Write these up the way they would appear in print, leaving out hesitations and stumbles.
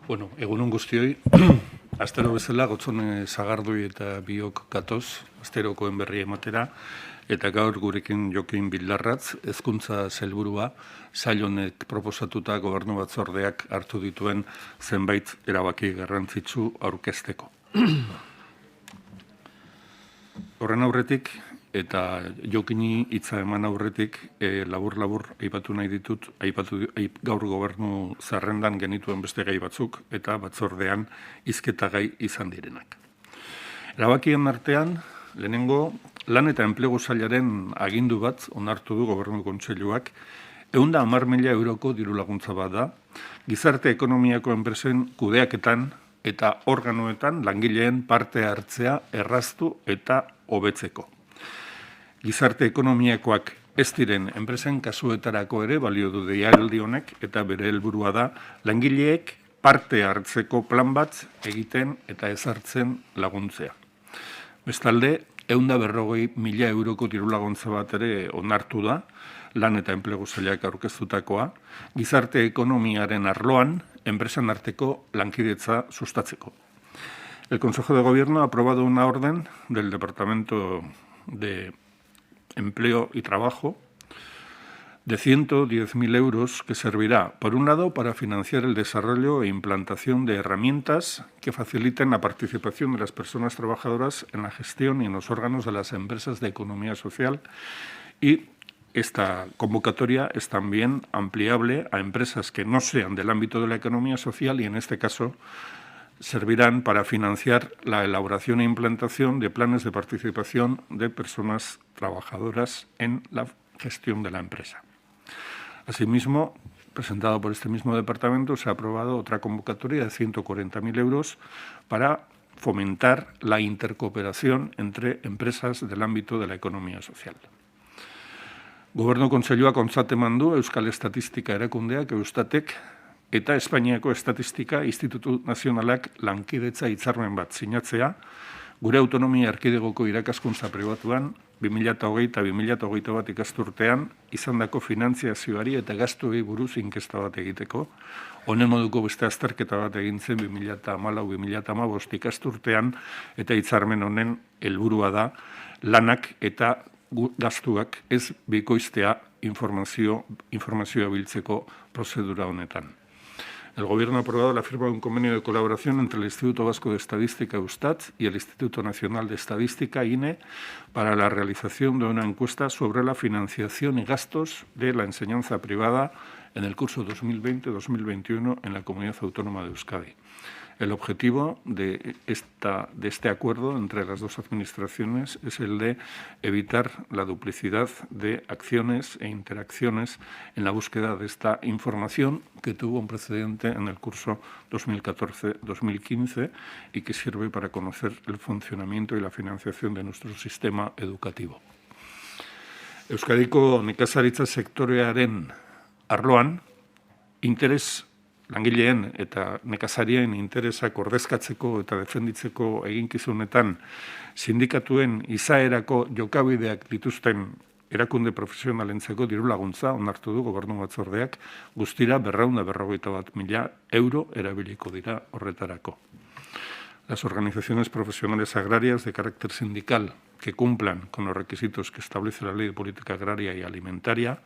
Bueno, egunon guztioi, astero bezala Gotzone Sagardui eta biok gatoz, asterokoen berri ematera, eta gaur gurekin Jokin Bildarratz, hezkuntza sailburua, sail honek proposatuta gobernu batzordeak hartu dituen zenbait erabaki garrantzitsu aurkezteko. Horren aurretik, eta Jokini hitza eman aurretik, labur-labur aipatu nahi ditut, gaur gobernu zerrendan genituen beste gai batzuk, eta batzordean hizketagai izan direnak. Erabakien artean, lehenengo, lan eta enplegu sailaren agindu bat onartu du gobernu kontseiluak, 110.000 euroko diru laguntza bat da, gizarte ekonomiako enpresen kudeaketan eta organoetan langileen parte hartzea erraztu eta hobetzeko. Gizarte ekonomiakoak ez diren enpresen kasuetarako ere balio du deialdi honek eta bere helburua da langileek parte hartzeko plan bat egiten eta ezartzen laguntzea. Bestalde, 140.000 euroko diru laguntza bat ere onartu da, lan eta enplegu sailak aurkeztutakoa, gizarte ekonomiaren arloan enpresan arteko lankidetza sustatzeko. El Consejo de Gobierno ha aprobado una orden del Departamento de Empleo y Trabajo de 110.000 euros que servirá, por un lado, para financiar el desarrollo e implantación de herramientas que faciliten la participación de las personas trabajadoras en la gestión y en los órganos de las empresas de economía social, y esta convocatoria es también ampliable a empresas que no sean del ámbito de la economía social y, en este caso, servirán para financiar la elaboración e implantación de planes de participación de personas trabajadoras en la gestión de la empresa. Asimismo, presentado por este mismo departamento, se ha aprobado otra convocatoria de 140.000 euros para fomentar la intercooperación entre empresas del ámbito de la economía social. Gobernu Kontseiluak ontzat eman du Euskal Estatistika Erakundeak, Eustatek, eta Espainiako Estatistika Institutu Nazionalak lankidetza hitzarmen bat sinatzea, gure autonomia erkidegoko irakaskuntza pribatuan 2020 eta 2021 ikasturtean izandako finantziazioari eta gastuei buruz inkesta bat egiteko. Honen moduko beste azterketa bat egin zen 2014-2015 ikasturtean, eta hitzarmen honen helburua da lanak eta gastuak ez bikoiztea informazioa biltzeko prozedura honetan. El Gobierno ha aprobado la firma de un convenio de colaboración entre el Instituto Vasco de Estadística, Eustat, y el Instituto Nacional de Estadística, INE, para la realización de una encuesta sobre la financiación y gastos de la enseñanza privada en el curso 2020-2021 en la Comunidad Autónoma de Euskadi. El objetivo de este acuerdo entre las dos administraciones es el de evitar la duplicidad de acciones e interacciones en la búsqueda de esta información que tuvo un precedente en el curso 2014-2015 y que sirve para conocer el funcionamiento y la financiación de nuestro sistema educativo. Euskadiko nekazaritza sektorearen arloan, langileen eta nekazarien interesak ordezkatzeko eta defenditzeko eginkizunetan sindikatuen izaerako jokabideak dituzten erakunde profesionalentzako diru laguntza onartu du gobernu batzordeak, guztira 251.000 euro erabiliko dira horretarako. Las organizaciones profesionales agrarias de carácter sindical que cumplan con los requisitos que establece la Ley de Política Agraria y Alimentaria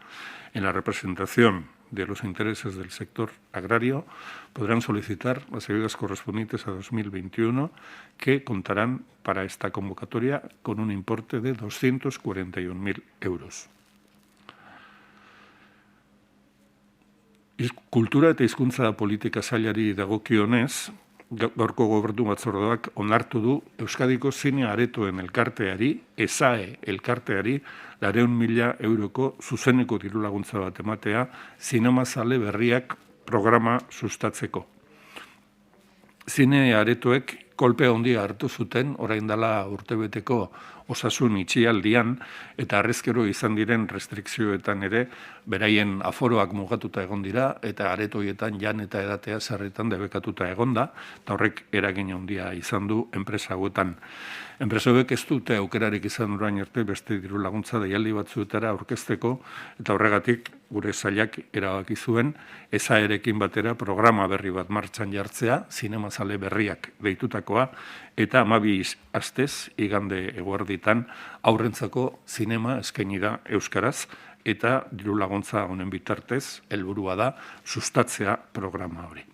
en la representación de los intereses del sector agrario podrán solicitar las ayudas correspondientes a 2021, que contarán para esta convocatoria con un importe de 241.000 euros. Kultura eta hizkuntza politika sailari dagokionez, gaurko gobernu batzordeak onartu du Euskadiko zine aretoen elkarteari, ESAE elkarteari, 200.000 euroko zuzeneko diru laguntza bat ematea zinemazale berriak programa sustatzeko. Zine aretoek kolpe handia hartu zuten orain dela urtebeteko osasun itxialdian, eta harrezkero izan diren restrikzioetan ere beraien aforoak mugatuta egon dira, eta aretoietan jan eta edatea sarritan debekatuta egonda, eta horrek eragin handia izan du enpresa hauetan. Enpresa hauek ez dute aukerarik izan orain arte beste diru laguntza deialdi batzuetara aurkezteko, eta horregatik gure sailak erabaki zuen esaerekin batera programa berri bat martxan jartzea, zinemazale berriak deitutakoa, eta 12 astez, igande eguerditan, aurrentzako zinema eskaini da euskaraz, eta diru laguntza honen bitartez, helburua da sustatzea programa hori.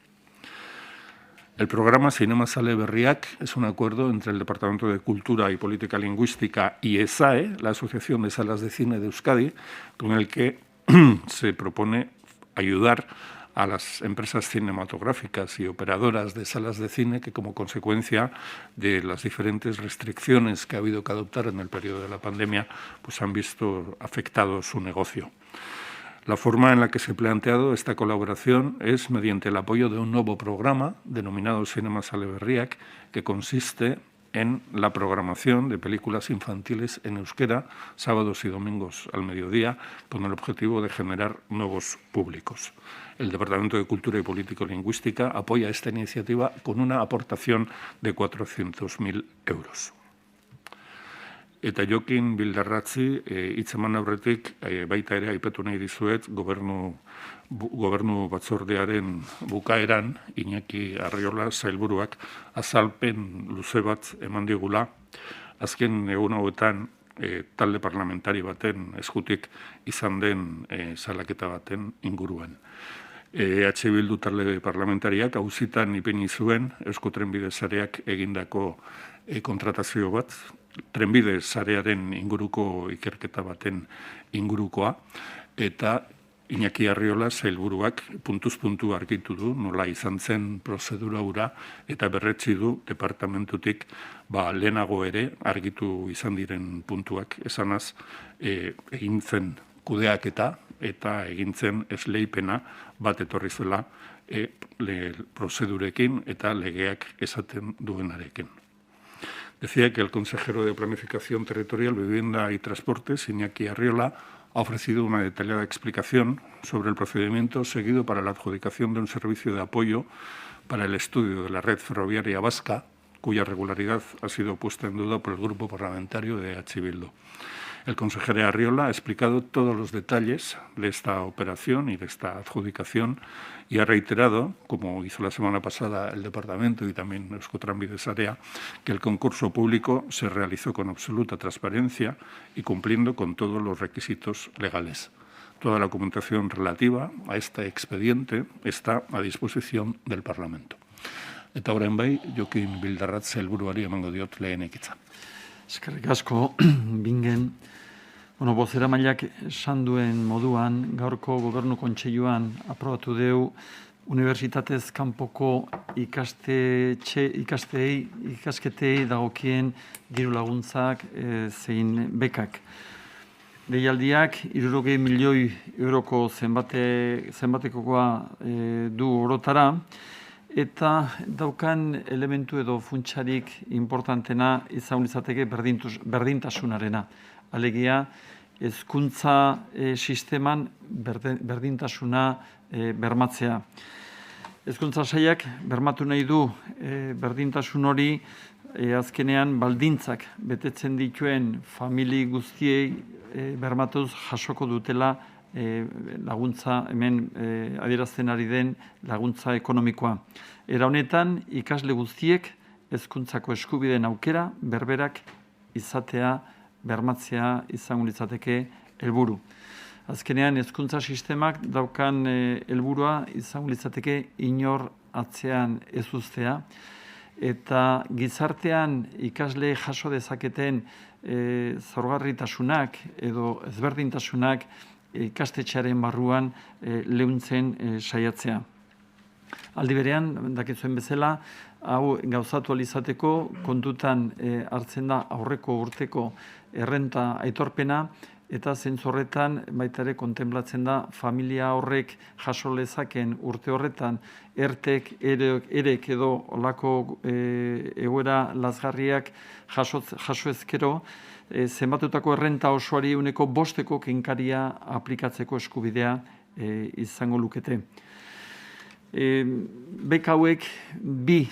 El programa Cinemazale Berriak es un acuerdo entre el Departamento de Cultura y Política Lingüística y ESAE, la Asociación de Salas de Cine de Euskadi, con el que se propone ayudar a las empresas cinematográficas y operadoras de salas de cine que, como consecuencia de las diferentes restricciones que ha habido que adoptar en el periodo de la pandemia, pues han visto afectado su negocio. La forma en la que se ha planteado esta colaboración es mediante el apoyo de un nuevo programa denominado Cinemazale Berriak, que consiste en la programación de películas infantiles en euskera, sábados y domingos al mediodía, con el objetivo de generar nuevos públicos. El Departamento de Cultura y Política Lingüística apoya esta iniciativa con una aportación de 400.000 euros. Eta Jokin Bildarratzi hitzeman aurretik baita ere aipatu nahi dizuet gobernu batzordearen bukaeran Iñaki Arriola sailburuak azalpen luze bat eman digula azken egun hauetan talde parlamentari baten eskutik izan den salaketa baten inguruan. EH Bildu talde parlamentariak auzitan ipini zuen Eusko Trenbide Sareak egindako kontratazio bat, trenbide sarearen inguruko ikerketa baten ingurukoa, eta Iñaki Arriola sailburuak puntuz puntu argitu du nola izan zen prozedura hura eta berretsi du departamentutik lehenago ere argitu izan diren puntuak esanaz egin zen kudeaketa eta egin zen esleipena bat etorri zela prozedurekin eta legeak esaten duenarekin. Decía que el consejero de Planificación Territorial, Vivienda y Transportes, Iñaki Arriola, ha ofrecido una detallada explicación sobre el procedimiento seguido para la adjudicación de un servicio de apoyo para el estudio de la red ferroviaria vasca, cuya regularidad ha sido puesta en duda por el grupo parlamentario de EH Bildu. El consejero Arriola ha explicado todos los detalles de esta operación y de esta adjudicación y ha reiterado, como hizo la semana pasada el Departamento y también Eusko Trenbide Sarea, que el concurso público se realizó con absoluta transparencia y cumpliendo con todos los requisitos legales. Toda la documentación relativa a este expediente está a disposición del Parlamento. Eta orain bai, Jokin Bildarratz sailburuari emango diot lehenik hitza. Eskerrik asko, Bingen. Bozeramaileak esan duen moduan, gaurko gobernu kontseiluan aprobatu deu unibertsitatez kanpoko ikasketei dagokien diru laguntzak zein bekak. Deialdiak 60 milioi euroko zenbatekoa du orotara, eta daukan elementu edo funtsarik importantena izan litzateke berdintasunarena. Alegia, hezkuntza sisteman berdintasuna bermatzea. Hezkuntza sailak bermatu nahi du berdintasun hori azkenean baldintzak betetzen dituen famili guztiei bermatuz jasoko dutela laguntza, hemen adierazten ari den laguntza ekonomikoa. Era honetan, ikasle guztiek hezkuntzako eskubideen aukera berberak izatea bermatzea izango litzateke helburu. Azkenean, hezkuntza sistemak daukan helburua izango litzateke inor atzean ez uztea, eta gizartean ikasle jaso dezaketen zaurgarritasunak edo ezberdintasunak ikastetxearen barruan leuntzen saiatzea. Aldi berean, dakizuen bezala, hau gauzatu alizateko kontutan hartzen da aurreko urteko errenta aitorpena, eta zentzorretan baita ere kontemplatzen da familia horrek jaso lezaken urte horretan ertek, erek edo olako egoera lazgarriak jaso ezkero, zenbatutako errenta osoari 5% kenkaria aplikatzeko eskubidea izango lukete. Beka hauek bi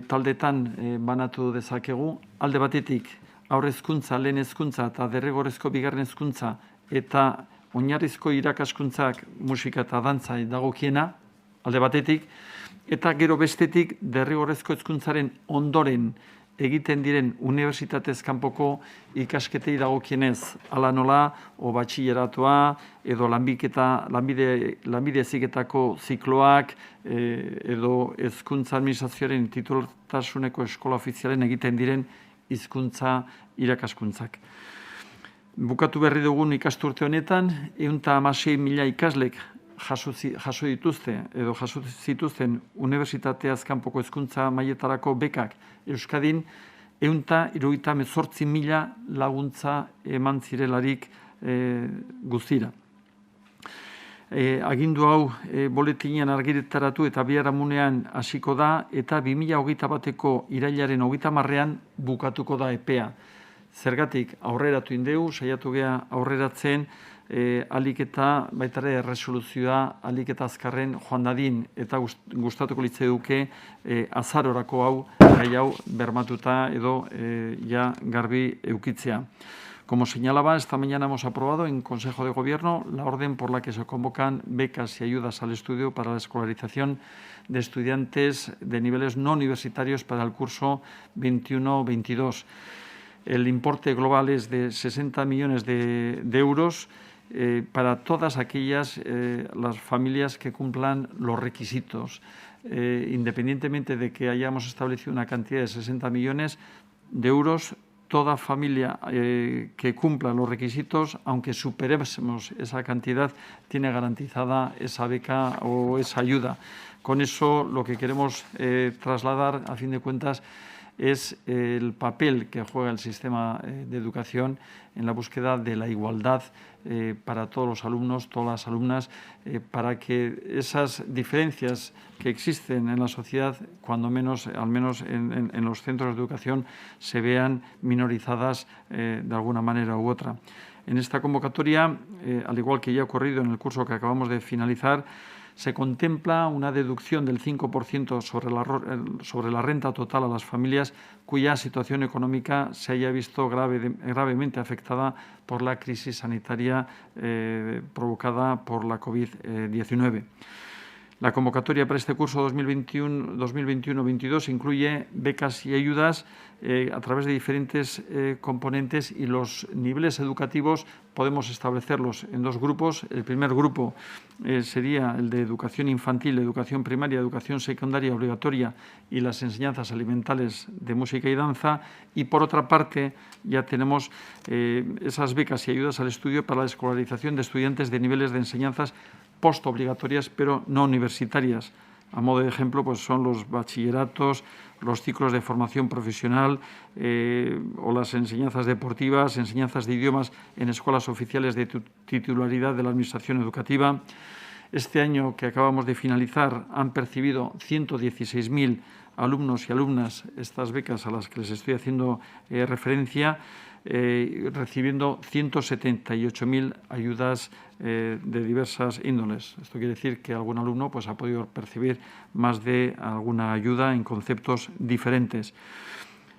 taldetan banatu dezakegu, alde batetik haur hezkuntza, lehen hezkuntza eta derrigorrezko bigarren hezkuntza eta oinarrizko irakaskuntzak musika eta dantza dagokiena, alde batetik, eta gero bestetik derrigorrezko hezkuntzaren ondoren egiten diren unibertsitatez kanpoko ikasketei dagokienez, hala nola, o batxileratua, edo lanbide heziketako zikloak, edo hezkuntza administrazioaren titulartasuneko eskola ofizialen egiten diren hizkuntza irakaskuntzak. Bukatu berri dugun ikasturte honetan, 116.000 ikaslek jaso dituzte edo jaso zituzten unibertsitateaz kanpoko hezkuntza mailetarako bekak Euskadin 178.000 laguntza eman zirelarik guztira. Agindu hau boletinean argitaratu eta biharamunean hasiko da eta 2021ko irailaren 30ean bukatuko da epea. Zergatik aurreratu indeu, saiatu gea aurreratzen, alik eta baitare erresoluzioa alik eta azkarren joan dadin eta gustatuko litzaiduke azarorako hau, gai hau bermatuta edo ya garbi eukitzea. Como señalaba, esta mañana hemos aprobado en Consejo de Gobierno la orden por la que se convocan becas y ayudas al estudio para la escolarización de estudiantes de niveles no universitarios para el curso 21-22. El importe global es de 60 millones de euros para todas aquellas las familias que cumplan los requisitos. Independientemente de que hayamos establecido una cantidad de 60 millones de euros, toda familia que cumpla los requisitos, aunque superemos esa cantidad, tiene garantizada esa beca o esa ayuda. Con eso lo que queremos trasladar, a fin de cuentas, es el papel que juega el sistema de educación en la búsqueda de la igualdad para todos los alumnos, todas las alumnas, para que esas diferencias que existen en la sociedad, cuando menos, al menos en los centros de educación, se vean minorizadas de alguna manera u otra. En esta convocatoria, al igual que ya ha ocurrido en el curso que acabamos de finalizar, se contempla una deducción del 5% sobre la renta total a las familias cuya situación económica se haya visto gravemente afectada por la crisis sanitaria provocada por la COVID-19. La convocatoria para este curso 2021-22 incluye becas y ayudas a través de diferentes componentes y los niveles educativos podemos establecerlos en dos grupos. El primer grupo sería el de educación infantil, educación primaria, educación secundaria obligatoria y las enseñanzas elementales de música y danza. Y por otra parte ya tenemos esas becas y ayudas al estudio para la escolarización de estudiantes de niveles de enseñanzas postobligatorias pero no universitarias. A modo de ejemplo, pues son los bachilleratos, los ciclos de formación profesional o las enseñanzas deportivas, enseñanzas de idiomas en escuelas oficiales de titularidad de la Administración Educativa. Este año que acabamos de finalizar han percibido 116.000 alumnos y alumnas estas becas a las que les estoy haciendo referencia, recibiendo 178.000 ayudas de diversas índoles. Esto quiere decir que algún alumno pues, ha podido percibir más de alguna ayuda en conceptos diferentes.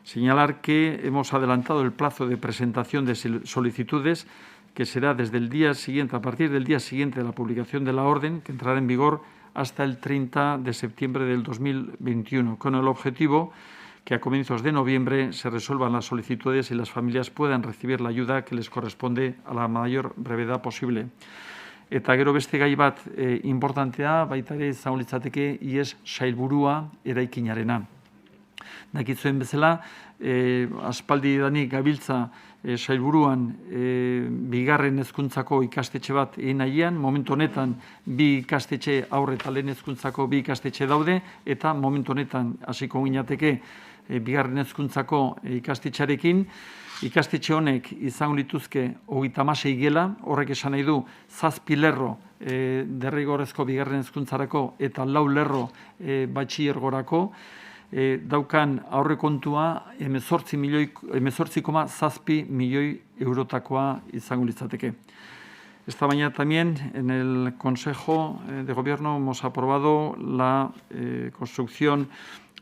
Señalar que hemos adelantado el plazo de presentación de solicitudes, que será desde el día siguiente, a partir del día siguiente de la publicación de la orden, que entrará en vigor hasta el 30 de septiembre del 2021, con el objetivo que a comienzos de noviembre se resuelvan las solicitudes y las familias puedan recibir la ayuda que les corresponde a la mayor brevedad posible. Eta gero beste gai bat importantea baita ere izango litzateke ies sailburua eraikinarena. Dakizuen bezala, aspaldidanik gabiltza sailburuan bigarren hezkuntzako ikastetxe bat egin nahian, momentu honetan bi ikastetxe aurre eta lehen hezkuntzako bi ikastetxe daude eta momentu honetan hasiko ginateke bigarren hezkuntzako ikastetxearekin. Ikastetxe honek izango lituzke 36 gela, horrek esan nahi du 7 lerro derrigorrezko bigarren hezkuntzarako eta 4 lerro batxilergorako. Daukan aurrekontua 18,7 milioi eurotakoa izango litzateke. Esta mañana también en el Consejo de Gobierno hemos aprobado la construcción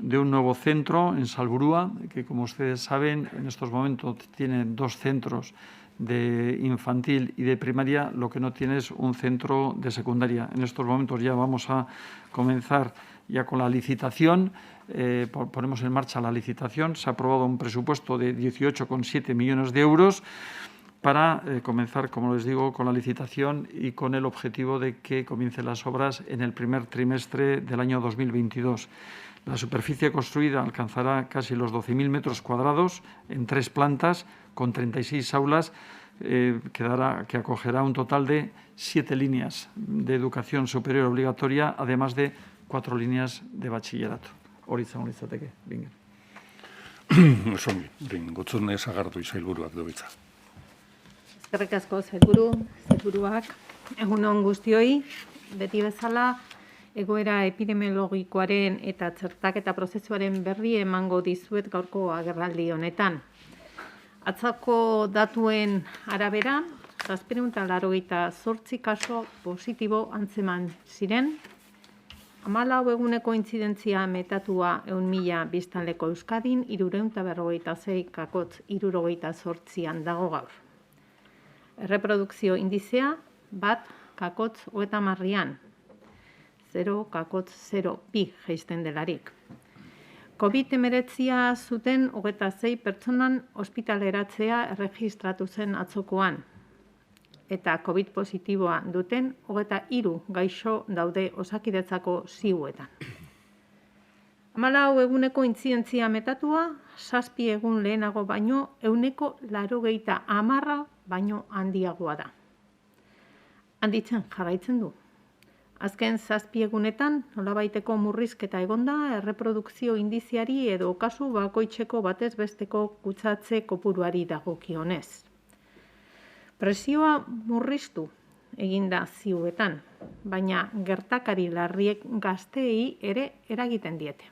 de un nuevo centro en Salburua, que como ustedes saben en estos momentos tiene 2 centros de infantil y de primaria, lo que no tiene es un centro de secundaria. En estos momentos ya vamos a comenzar ya con la licitación, ponemos en marcha la licitación, se ha aprobado un presupuesto de 18,7 millones de euros para comenzar, como les digo, con la licitación y con el objetivo de que comiencen las obras en el primer trimestre del año 2022. La superficie construida alcanzará casi los 12.000 metros cuadrados en 3 plantas, con 36 aulas, que acogerá un total de 7 líneas de educación superior obligatoria, además de 4 líneas de bachillerato. Hori izango litzateke, bingen. Zongi, gotzune Sagardui sailburuak dobitza. Eskerrik asko sailburuak, egun on guztioi, beti bezala egoera epidemiologikoaren eta txertaketa prozesuaren berri emango dizuet gaurko agerraldi honetan. Atzako datuen arabera, 788 kaso positibo antzeman ziren, 14 eguneko intzidentzia metatua 1.000 biztanleko Euskadin, 356,78 dago gaur. Erreprodukzio indizea, 1,30an, 0,02 jaisten delarik. COVID-19 zuten 26 pertsonan ospitaleratzea erregistratu zen atzokoan, eta COVID positiboa duten 23 gaixo daude Osakidetzako ziuetan. 14 eguneko intzidentzia metatua, 7 egun lehenago baino 80% baino handiagoa da. Handitzen jarraitzen du. Azken 7 egunetan, nolabaiteko murrizketa egonda, erreprodukzio indiziari edo kasu bakoitzeko batez besteko kutsatze kopuruari dagokionez. Presioa murriztu eginda ziuetan, baina gertakari larriek gazteei ere eragiten diete.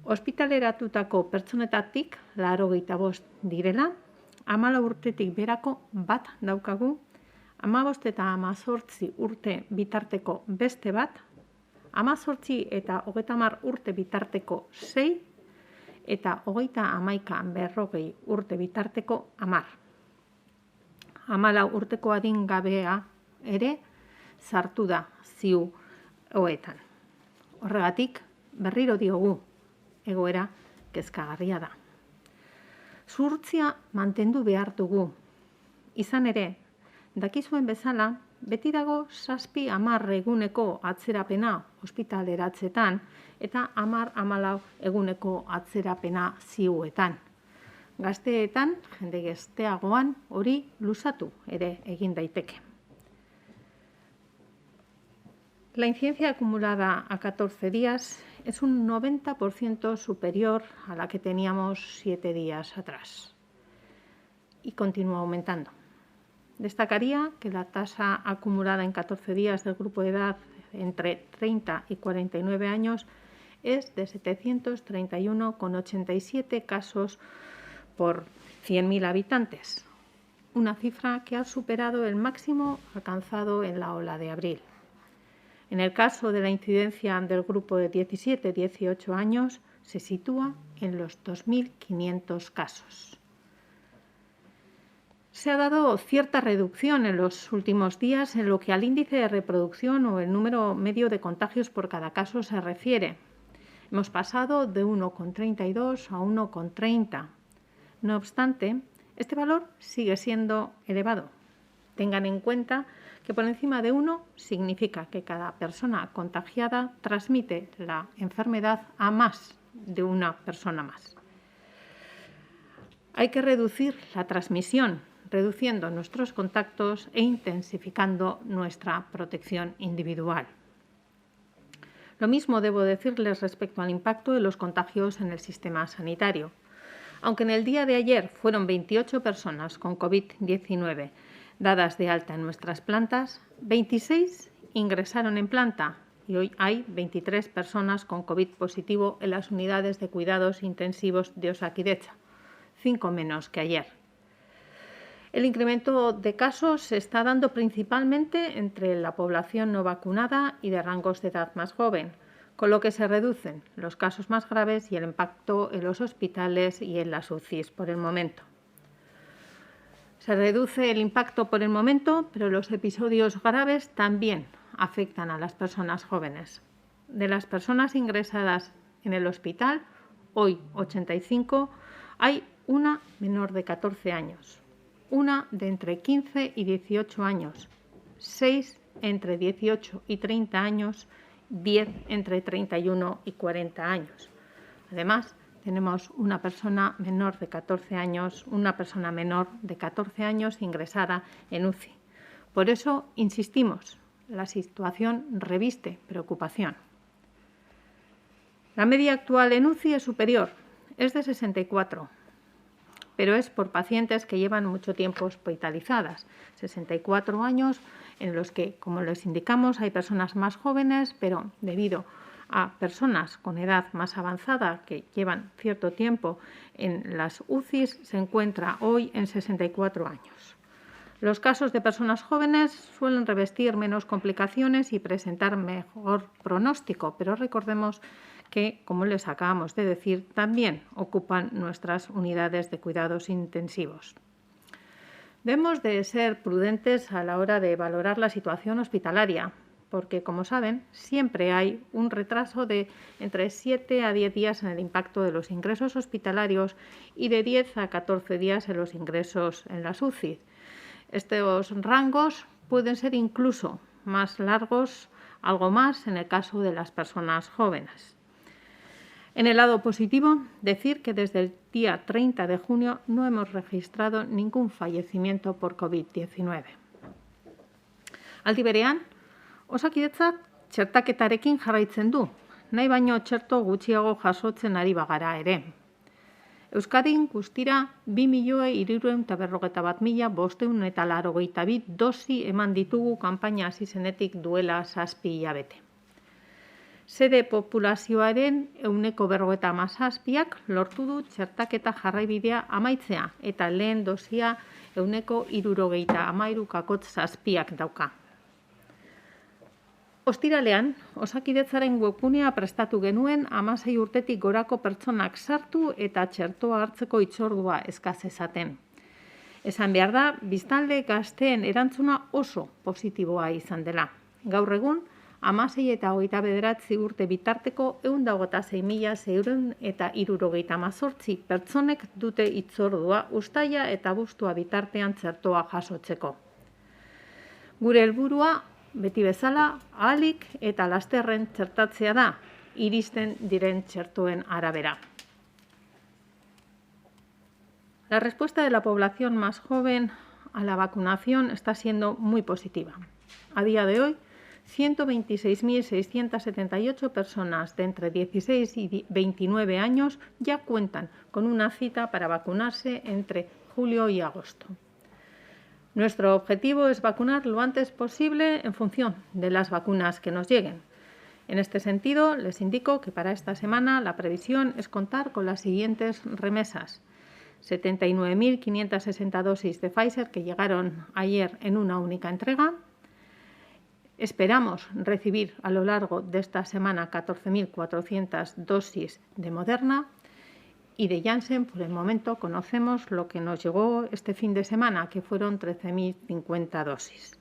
Ospitaleratutako pertsonetatik 85 direla, 14 urtetik berako bat daukagu, 15 eta 18 urte bitarteko beste bat, 18 eta 30 urte bitarteko 6, eta 30-40 urte bitarteko 10. 14 urteko adingabea ere sartu da ziu hoetan. Horregatik, berriro diogu, egoera kezkagarria da. Zuhurtzia mantendu behar dugu. Izan ere, dakizuen bezala, beti dago 7-10 eguneko atzerapena ospitaleratzetan eta 10-14 eguneko atzerapena ziuetan. Gazteetan, jende gazteagoan hori luzatu ere egin daiteke. La incidencia acumulada a 14 días es un 90% superior a la que teníamos 7 días atrás y continúa aumentando. Destacaría que la tasa acumulada en 14 días del grupo de edad entre 30 y 49 años es de 731,87 casos por 100.000 habitantes, una cifra que ha superado el máximo alcanzado en la ola de abril. En el caso de la incidencia del grupo de 17-18 años, se sitúa en los 2.500 casos. Se ha dado cierta reducción en los últimos días en lo que al índice de reproducción o el número medio de contagios por cada caso se refiere. Hemos pasado de 1,32 a 1,30. No obstante, este valor sigue siendo elevado. Tengan en cuenta que por encima de 1 significa que cada persona contagiada transmite la enfermedad a más de una persona más. Hay que reducir la transmisión, reduciendo nuestros contactos e intensificando nuestra protección individual. Lo mismo debo decirles respecto al impacto de los contagios en el sistema sanitario. Aunque en el día de ayer fueron 28 personas con COVID-19 dadas de alta en nuestras plantas, 26 ingresaron en planta y hoy hay 23 personas con COVID positivo en las unidades de cuidados intensivos de Osakidetza, 5 menos que ayer. El incremento de casos se está dando principalmente entre la población no vacunada y de rangos de edad más joven, con lo que se reducen los casos más graves y el impacto en los hospitales y en las UCIs por el momento. Se reduce el impacto por el momento, pero los episodios graves también afectan a las personas jóvenes. De las personas ingresadas en el hospital, hoy 85, hay una menor de 14 años, una de entre 15 y 18 años, 6 entre 18 y 30 años, 10 entre 31 y 40 años. Además, tenemos una persona menor de 14 años, ingresada en UCI. Por eso insistimos, la situación reviste preocupación. La media actual en UCI es superior, es de 64, pero es por pacientes que llevan mucho tiempo hospitalizadas, 64 años en los que, como les indicamos, hay personas más jóvenes, pero debido a personas con edad más avanzada que llevan cierto tiempo en las UCIs, se encuentra hoy en 64 años. Los casos de personas jóvenes suelen revestir menos complicaciones y presentar mejor pronóstico, pero recordemos que, como les acabamos de decir, también ocupan nuestras unidades de cuidados intensivos. Debemos de ser prudentes a la hora de valorar la situación hospitalaria, porque, como saben, siempre hay un retraso de entre 7 a 10 días en el impacto de los ingresos hospitalarios y de 10 a 14 días en los ingresos en las UCI. Estos rangos pueden ser incluso más largos, algo más en el caso de las personas jóvenes. En el lado positivo, decir que desde el día 30 de junio no hemos registrado ningún fallecimiento por COVID-19. Aldi berean, Osakidetzak txertaketarekin jarraitzen du, nahi baino txerto gutxiago jasotzen ari bagara ere. Euskadin guztira 2.351.582 dosi eman ditugu kanpaina hasi zenetik duela 7 hilabete. Sede populazioaren 47%ak lortu du txertaketa jarraibidea amaitzea eta lehen dosia 73,7%ak dauka. Ostiralean, Osakidetzaren webgunea prestatu genuen 16 urtetik gorako pertsonak sartu eta txertoa hartzeko hitzordua eska zezaten. Esan behar da, biztanle gazteen erantzuna oso positiboa izan dela. Gaur egun, 16 eta 29 urte bitarteko 126.678 pertsonek dute hitzordua uztaila eta abuztua bitartean txertoa jasotzeko. Gure helburua, beti bezala, ahalik eta lasterren txertatzea da, iristen diren txertoen arabera. La respuesta de la población más joven a la vacunación está siendo muy positiva. A día de hoy, 126.678 personas de entre 16 y 29 años ya cuentan con una cita para vacunarse entre julio y agosto. Nuestro objetivo es vacunar lo antes posible en función de las vacunas que nos lleguen. En este sentido, les indico que para esta semana la previsión es contar con las siguientes remesas. 79.560 dosis de Pfizer que llegaron ayer en una única entrega. Esperamos recibir a lo largo de esta semana 14.400 dosis de Moderna. Y de Janssen, por el momento, conocemos lo que nos llegó este fin de semana, que fueron 13.050 dosis.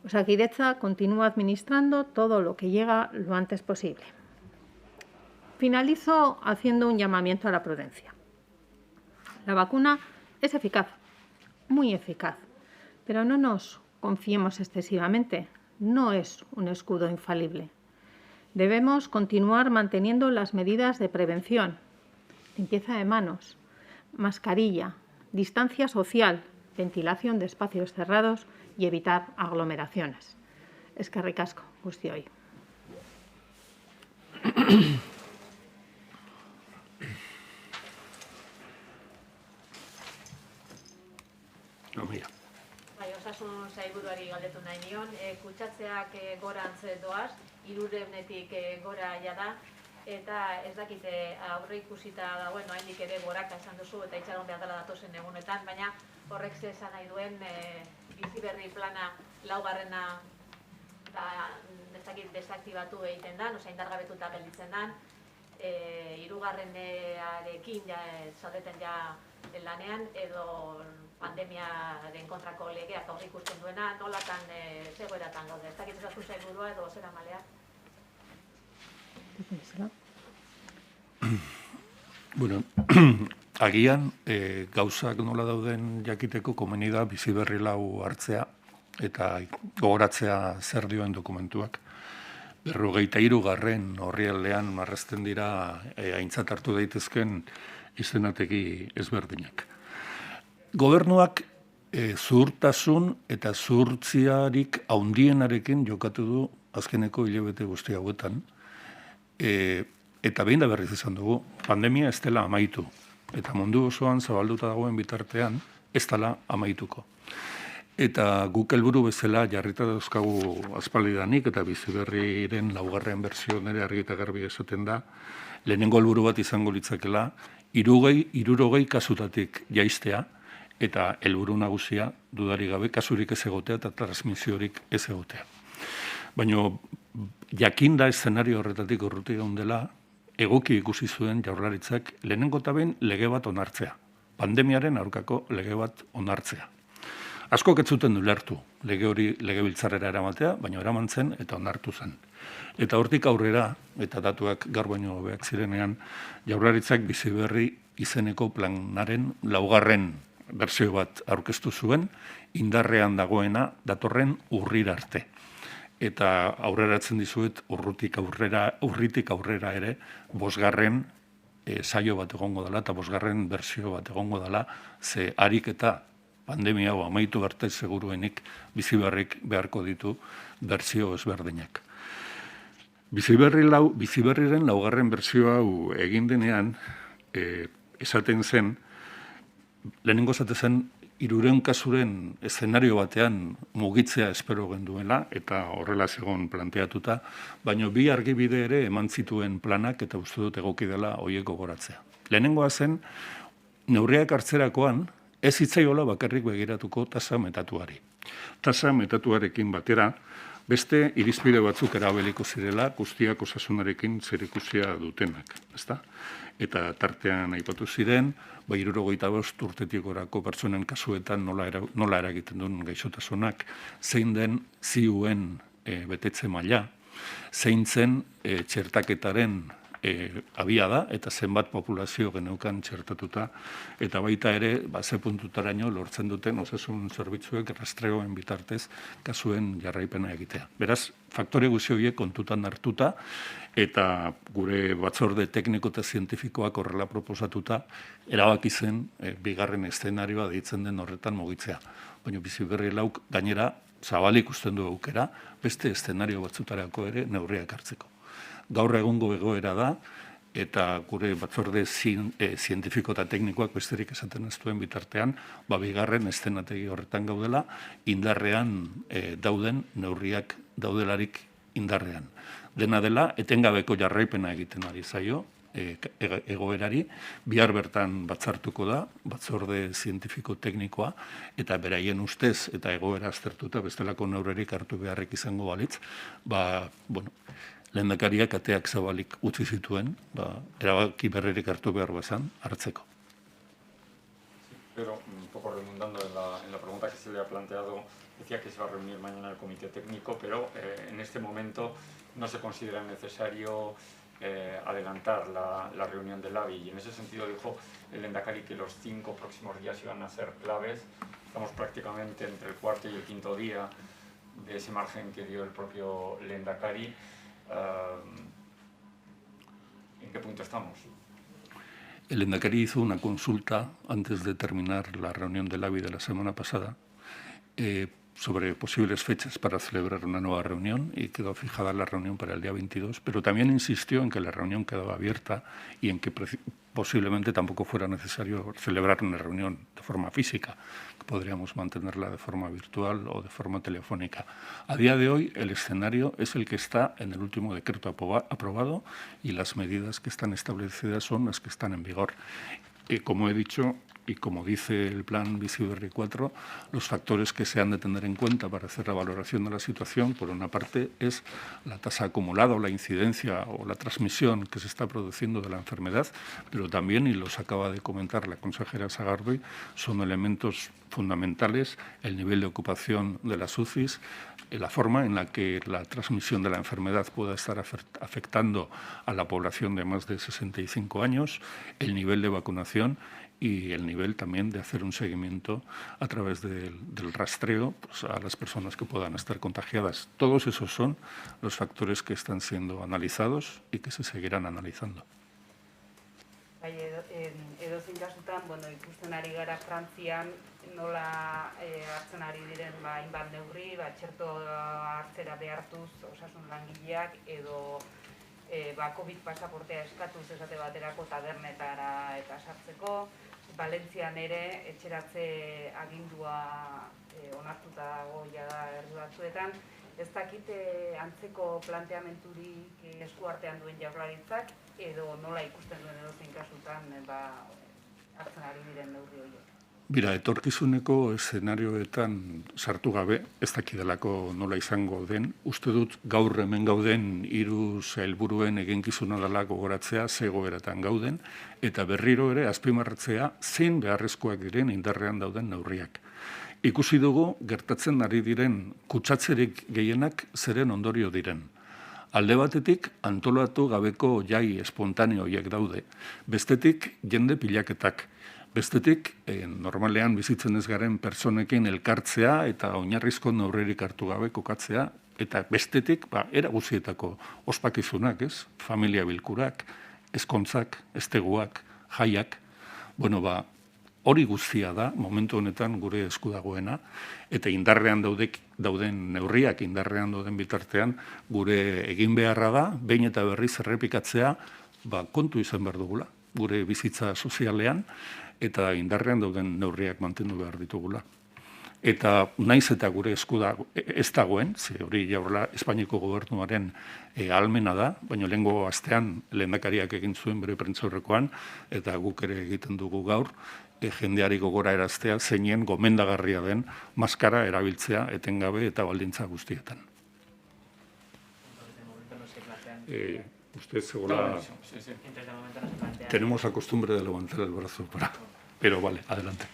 Osakidetza continúa administrando todo lo que llega lo antes posible. Finalizo haciendo un llamamiento a la prudencia. La vacuna es eficaz, muy eficaz, pero no nos confiemos excesivamente. No es un escudo infalible. Debemos continuar manteniendo las medidas de prevención. Limpieza de manos, mascarilla, distancia social, ventilación de espacios cerrados y evitar aglomeraciones. Eskerrik asko guztioi. Osasun sailburuari galdetu nahi nion, kutsatzeak gorantz doaz, 300-netik gora jada, eta ez dakite aurre ikusita dagoen, oraindik ere goraka esan duzu eta itxaron behar dela datozen egunetan, baina horrek ze esan nahi duen bizi berri plana laugarrena ez dakit desaktibatu egiten da, indargabetuta gelditzen da, hirugarrenarekin zaudeten ja lanean edo pandemiaren kontrako legeak aurreikusten duena, nolatan zegoeratan gaude. Ez dakit osasun sailburua edo bozeramalea. Bueno, agian gauzak nola dauden jakiteko komeni da Bizi Berri lau hartzea eta gogoratzea zer dioen dokumentuak. 53. orrialdean marrazten dira aintzat hartu daitezken izenategi ezberdinak. Gobernuak zuhurtasun eta zuhurtziarik haundienarekin jokatu du azkeneko hilabete guzti hauetan, eta behin da berriz izan dugu, pandemia ez dela amaitu, eta mundu osoan zabalduta dagoen bitartean ez dela amaituko. Eta guk helburu bezala jarrita dauzkagu aspaldidanik eta Bizi Berriren 4. bertsio nere argi eta garbi esaten da, lehenengo helburu bat izango litzakela 60 kasutatik jaistea, eta helburu nagusia dudarik gabe kasurik ez egotea eta transmisiorik ez egotea. Baina jakinda eszenario horretatik urruti gaundela, egoki ikusi zuen Jaurlaritzak lehenengo eta behin lege bat onartzea. Pandemiaren aurkako lege bat onartzea. Askok ez zuten ulertu lege hori legebiltzarrera eramatea, baina eraman zen eta onartu zen. Eta hortik aurrera, eta datuak gaur baino hobeak zirenean, Jaurlaritzak Bizi Berri izeneko planaren 4. bertsio bat aurkeztu zuen, indarrean dagoena datorren urrira arte. Eta aurreratzen dizuet urritik aurrera ere 5. saio bat egongo dela eta 5. bertsio bat egongo dela, ze harik eta pandemia hau amaitu arte seguruenik Bizi Berrik beharko ditu bertsio ezberdinak. Bizi Berriren 4. bertsio hau egin denean, esaten zen, lehenengo esate zen 300 kasuren eszenario batean mugitzea espero genduela, eta horrela zegoen planteatuta, baina 2 argibide ere eman zituen planak eta uste dut egoki dela horiek gogoratzea. Lehenengoa zen, neurriak hartzerakoan, ez hitzaiola bakarrik begiratuko tasa metatuari. Tasa metatuarekin batera, beste irizpide batzuk erabeliko zirela guztiak osasunarekin zerikusia dutenak, ezta? Eta tartean aipatu ziren, 65 urtetik gorako pertsonen kasuetan nola eragiten duen gaixotasunak, zein den ziuen betetze maila, zein zen txertaketaren abiada eta zenbat populazio geneukan txertatuta, eta baita ere, ze puntutaraino lortzen duten osasun zerbitzuek rastreoen bitartez kasuen jarraipena egitea. Beraz, faktore guzti horiek kontutan hartuta, eta gure batzorde tekniko eta zientifikoak horrela proposatuta, erabaki zen 2. eszenarioa deitzen den horretan mugitzea. Baina Bizi Berri lauk gainera zabalik usten du aukera, beste eszenario batzutarako ere neurriak hartzeko. Gaur egungo egoera da, eta gure batzorde zientifiko eta teknikoak besterik esaten ez duen bitartean, 2. eszenategi horretan gaudela, indarrean dauden neurriak daudelarik indarrean. Dena dela, etengabeko jarraipena egiten ari zaio, egoerari, bihar bertan batzartuko da, batzorde zientifiko teknikoa, eta beraien ustez eta egoera aztertuta bestelako neurririk hartu beharrik izango balitz, lehendakariak ateak zabalik utzi zituen, erabaki berririk hartu behar bazan, hartzeko. Pero, un poco redundando en la pregunta que se le ha planteado, decía que se va a reunir mañana el comité técnico, pero en este momento no se considera necesario adelantar la reunión del ABI. Y en ese sentido dijo el Lehendakari que los 5 próximos días iban a ser claves. Estamos prácticamente entre el 4º y el 5º día de ese margen que dio el propio Lehendakari. ¿En qué punto estamos? El Lehendakari hizo una consulta antes de terminar la reunión del ABI de la semana pasada sobre posibles fechas para celebrar una nueva reunión, y quedó fijada la reunión para el día 22, pero también insistió en que la reunión quedaba abierta y en que posiblemente tampoco fuera necesario celebrar una reunión de forma física, que podríamos mantenerla de forma virtual o de forma telefónica. A día de hoy el escenario es el que está en el último decreto aprobado y las medidas que están establecidas son las que están en vigor. Como he dicho, y como dice el plan Bizi Berri 4, los factores que se han de tener en cuenta para hacer la valoración de la situación, por una parte, es la tasa acumulada o la incidencia o la transmisión que se está produciendo de la enfermedad, pero también, y los acaba de comentar la consejera Sagardui, son elementos fundamentales el nivel de ocupación de las UCIs, la forma en la que la transmisión de la enfermedad pueda estar afectando a la población de más de 65 años, el nivel de vacunación y el nivel también de hacer un seguimiento a través del rastreo pues, a las personas que puedan estar contagiadas. Todos esos son los factores que están siendo analizados y que se seguirán analizando. Edozein kasutan, ikusten ari gara Frantzian nola hartzen ari diren hainbat neurri, txertoa hartzera behartuz osasun langileak edo COVID pasaportea eskatuz esate baterako tabernetara eta sartzeko. Valentzian ere etxeratze agindua onartuta dago jada herri batzuetan. Ez dakit antzeko planteamenturik eskuartean duen Jaurlaritzak edo nola ikusten duen edozein kasutan hartzen ari diren neurri horiek. Bira, etorkizuneko eszenarioetan sartu gabe, ez dakidalako nola izango den, uste dut gaur hemen gauden 3 sailburuen eginkizuna dela gogoratzea zegoeratan gauden, eta berriro ere azpimarratzea zein beharrezkoak diren indarrean dauden neurriak. Ikusi dugu gertatzen ari diren kutsatzerik gehienak zeren ondorio diren. Alde batetik antolatu gabeko jai espontaneoiek daude, bestetik jende pilaketak, bestetik normalean bizitzen ez garen pertsonekin elkartzea eta oinarrizko neurririk hartu gabe kokatzea, eta bestetik era guztietako ospakizunak, ez? Familia bilkurak, ezkontzak, ezteguak, jaiak, hori guztia da, momentu honetan gure esku dagoena, eta indarrean dauden neurriak, indarrean dauden bitartean, gure egin beharra da, behin eta berriz errepikatzea, kontu izan behar dugula, gure bizitza sozialean, eta indarrean dauden neurriak mantendu behar ditugula. Eta naiz eta gure esku ez dagoen, ze hori Espainiako gobernuaren ahalmena da, baina lehengo astean lehendakariak egin zuen bere prentsaurrekoan, eta guk ere egiten dugu gaur, jendeari gogora eraztea zeinen gomendagarria den maskara erabiltzea etengabe eta baldintza guztietan. Usted segura... Tenemos la costumbre de levantar el brazo para... Pero vale, adelante.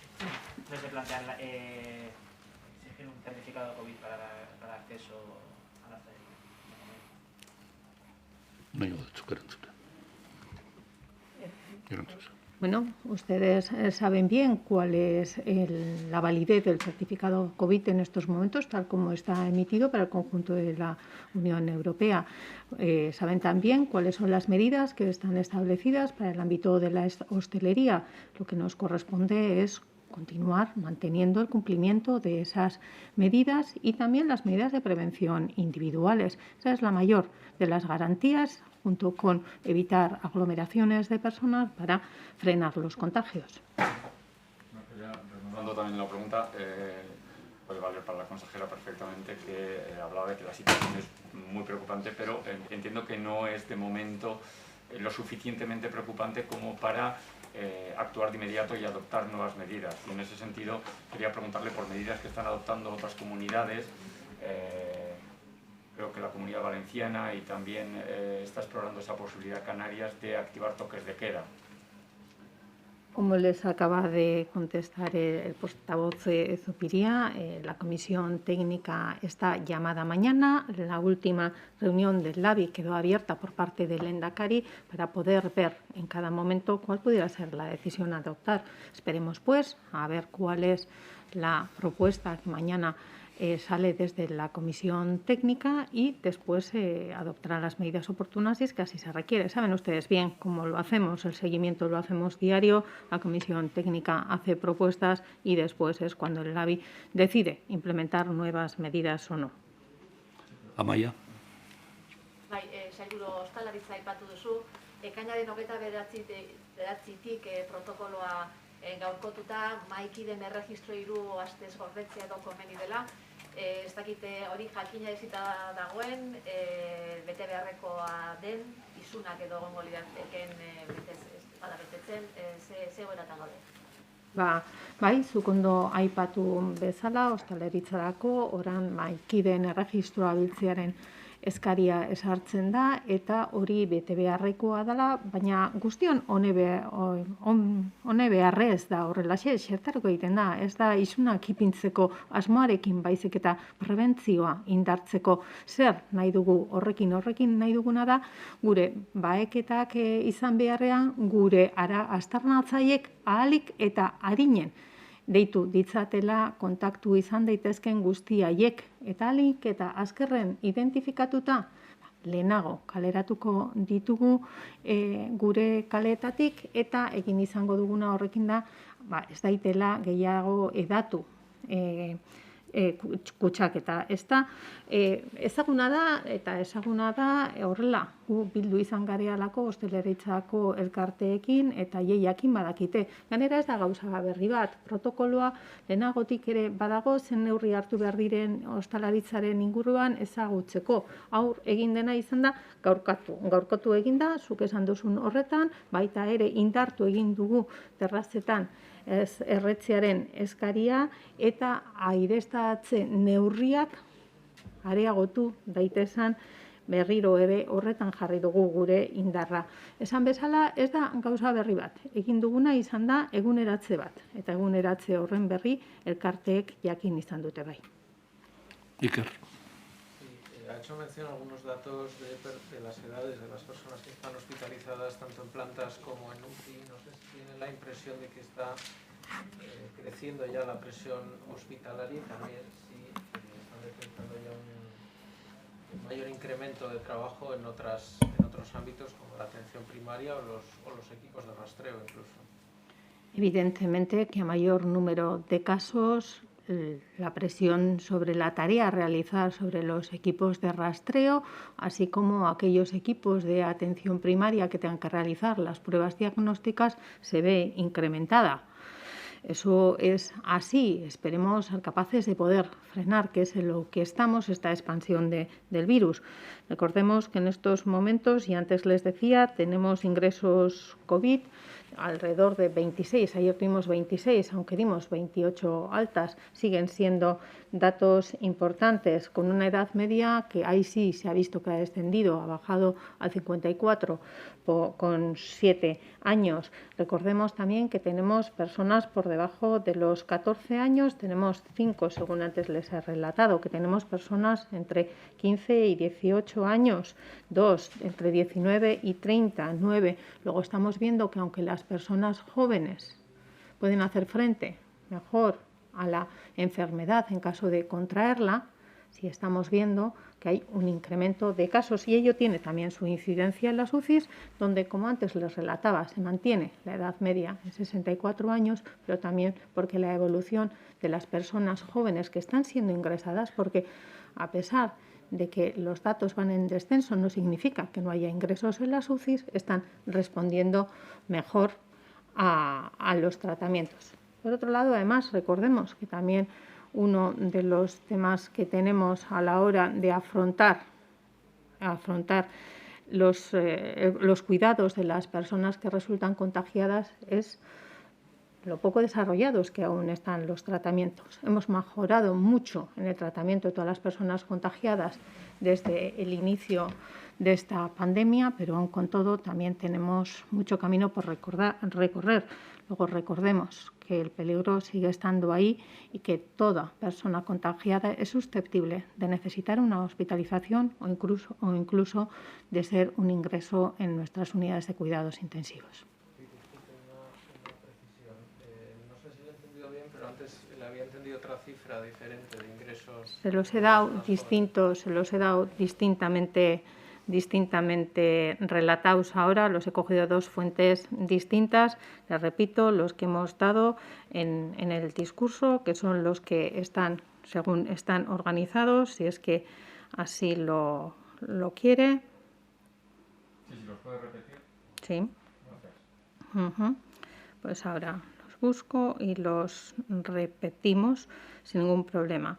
¿No se plantea exigir un certificado COVID para acceso a la feria? No, Bueno, ustedes saben bien cuál es la validez del certificado COVID en estos momentos, tal como está emitido para el conjunto de la Unión Europea. Saben también cuáles son las medidas que están establecidas para el ámbito de la hostelería. Lo que nos corresponde es continuar manteniendo el cumplimiento de esas medidas y también las medidas de prevención individuales. Esa es la mayor de las garantías, junto con evitar aglomeraciones de personas para frenar los contagios. Retomando también la pregunta, puede valer para la consejera perfectamente, que hablaba de que la situación es muy preocupante, pero entiendo que no es de momento lo suficientemente preocupante como para actuar de inmediato y adoptar nuevas medidas. Y en ese sentido quería preguntarle por medidas que están adoptando otras comunidades. Creo que la Comunidad Valenciana y también está explorando esa posibilidad Canarias de activar toques de queda. Como les acaba de contestar el portavoz Zupiria, la comisión técnica está llamada mañana. La última reunión del LABI quedó abierta por parte del Lehendakari para poder ver en cada momento cuál pudiera ser la decisión a adoptar. Esperemos, pues, a ver cuál es la propuesta que mañana sale desde la comisión técnica y después adoptará las medidas oportunas si es que así se requiere. Saben ustedes bien cómo lo hacemos, el seguimiento lo hacemos diario, la comisión técnica hace propuestas y después es cuando el LABI decide implementar nuevas medidas o no. Amaia. Sailburu Ostalaritza aipatu duzu, ekainaren 29tik protokoloa gaurkotuta mahaikideen erregistro 3 astez gordetzea edo komeni dela. Ez dakite hori jakina ezita dagoen, bete beharrekoa den, isunak edo gongo lirateken bada betetzen, ze egoeratan gaude? Bai, zuk ondo aipatu bezala, ostalaritzarako orain kideen erregistroa biltzearen eskaria esartzen da eta hori bete beharrekoa dela, baina guztion hone beharrez da horrelaxe, xertarako egiten da, ez da isunak ipintzeko asmoarekin baizik eta prebentzioa indartzeko zer nahi dugu horrekin nahi duguna da, gure baheketak izan beharrean, gure aztarnatzaiek ahalik eta arinen deitu ditzatela kontaktu izan daitezken guzti haiek eta ahalik eta azkerren identifikatuta lehenago kaleratuko ditugu gure kaleetatik eta egin izango duguna horrekin da ez daitela gehiago edatu kutsaketa. Ezaguna da horrela gu bildu izan garealako ostalaritzako elkarteekin eta jakin badakite. Gainera ez da gauza berri bat, protokoloa lehenagotik ere badago zen neurri hartu behar diren ostalaritzaren inguruan ezagutzeko. Aur egin dena izan da gaurkotu egin da, zuk esan duzun horretan, baita ere indartu egin dugu terrazetan erretzearen eskaria eta aireztatze neurriak areagotu daitezan berriro ere horretan jarri dugu gure indarra. Esan bezala ez da gauza berri bat, egin duguna izan da eguneratze bat eta eguneratze horren berri elkarteek jakin izan dute bai. Iker. Ha hecho mención algunos datos de las edades de las personas que están hospitalizadas tanto en plantas como en UCI. No sé si tienen la impresión de que está creciendo ya la presión hospitalaria y también si están detectando ya un mayor incremento de trabajo en otros ámbitos como la atención primaria o los equipos de rastreo incluso. Evidentemente que a mayor número de casos la presión sobre la tarea a realizar sobre los equipos de rastreo, así como aquellos equipos de atención primaria que tengan que realizar las pruebas diagnósticas, se ve incrementada. Eso es así. Esperemos ser capaces de poder frenar, que es en lo que estamos, esta expansión del virus. Recordemos que en estos momentos, y antes les decía, tenemos ingresos COVID alrededor de 26. Ayer tuvimos 26, aunque dimos 28 altas. Siguen siendo datos importantes, con una edad media que ahí sí se ha visto que ha descendido, ha bajado al 54 con 7 años. Recordemos también que tenemos personas por debajo de los 14 años, tenemos 5, según antes les he relatado, que tenemos personas entre 15 y 18 años, 2 entre 19 y 30, 9. Luego estamos viendo que aunque las personas jóvenes pueden hacer frente mejor a la enfermedad en caso de contraerla, sí estamos viendo que hay un incremento de casos y ello tiene también su incidencia en las UCIs, donde, como antes les relataba, se mantiene la edad media en 64 años, pero también porque la evolución de las personas jóvenes que están siendo ingresadas, porque a pesar de que los datos van en descenso, no significa que no haya ingresos en las UCIs, están respondiendo mejor a los tratamientos. Por otro lado, además, recordemos que también uno de los temas que tenemos a la hora de afrontar los cuidados de las personas que resultan contagiadas es lo poco desarrollados que aún están los tratamientos. Hemos mejorado mucho en el tratamiento de todas las personas contagiadas desde el inicio de esta pandemia, pero aún con todo también tenemos mucho camino por recorrer. Luego recordemos que el peligro sigue estando ahí y que toda persona contagiada es susceptible de necesitar una hospitalización o incluso de ser un ingreso en nuestras unidades de cuidados intensivos. No sé si lo he entendido bien, pero antes le había entendido otra cifra diferente de ingresos. Se los he dado distintamente relatados ahora, los he cogido dos fuentes distintas, les repito, los que hemos dado en el discurso, que son los que están, según están organizados, si es que así lo quiere. Sí, si los puede repetir. Sí. Gracias. Pues ahora los busco y los repetimos sin ningún problema.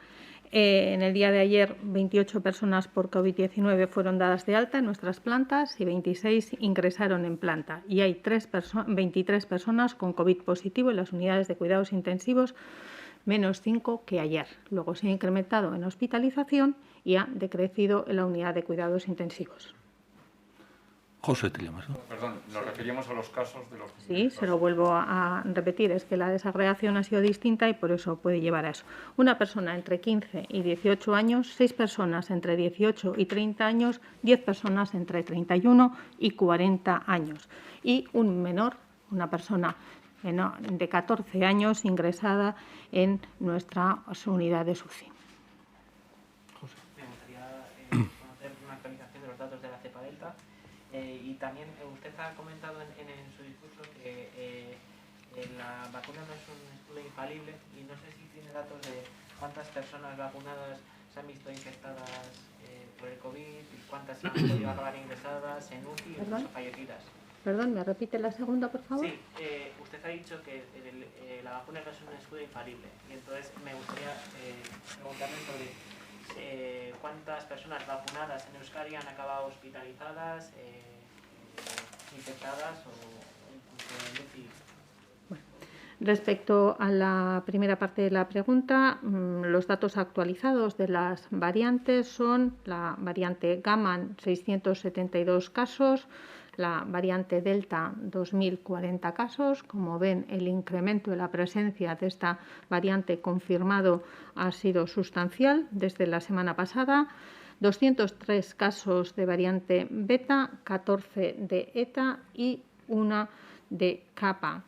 En el día de ayer, 28 personas por COVID-19 fueron dadas de alta en nuestras plantas y 26 ingresaron en planta. Y hay 23 personas con COVID positivo en las unidades de cuidados intensivos, menos 5 que ayer. Luego se ha incrementado en hospitalización y ha decrecido en la unidad de cuidados intensivos. José, te llamas, ¿no? Perdón, nos referíamos a los casos de los... Sí, se lo vuelvo a repetir, es que la desagregación ha sido distinta y por eso puede llevar a eso. Una persona entre 15 y 18 años, 6 personas entre 18 y 30 años, 10 personas entre 31 y 40 años. Y un menor, una persona de 14 años ingresada en nuestra unidad de SUCI. Me gustaría conocer una actualización de los datos de la cepa delta. Y también usted ha comentado en su discurso que la vacuna no es un escudo infalible y no sé si tiene datos de cuántas personas vacunadas se han visto infectadas por el COVID y cuántas se han podido acabar ingresadas en UCI y incluso fallecidas. Perdón, ¿me repite la segunda, por favor? Sí, usted ha dicho que la vacuna no es un escudo infalible y entonces me gustaría preguntarle sobre cuántas personas vacunadas en Euskadi han acabado hospitalizadas, infectadas o incluso en UCI. Bueno, respecto a la primera parte de la pregunta, los datos actualizados de las variantes son la variante Gamma, 672 casos, la variante Delta, 2.040 casos. Como ven, el incremento de la presencia de esta variante confirmado ha sido sustancial desde la semana pasada. 203 casos de variante Beta, 14 de Eta y 1 de Kappa.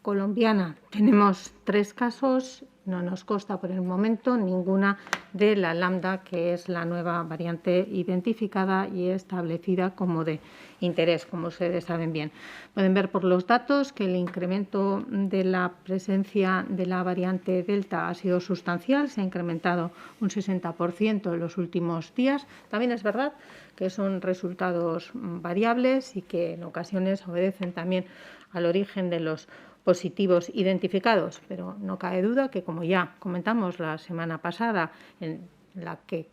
Colombiana, tenemos 3 casos, no nos consta por el momento ninguna de la Lambda, que es la nueva variante identificada y establecida como de interés, como ustedes saben bien. Pueden ver por los datos que el incremento de la presencia de la variante Delta ha sido sustancial, se ha incrementado un 60% en los últimos días. También es verdad que son resultados variables y que en ocasiones obedecen también al origen de los positivos identificados, pero no cabe duda que, como ya comentamos la semana pasada, en la que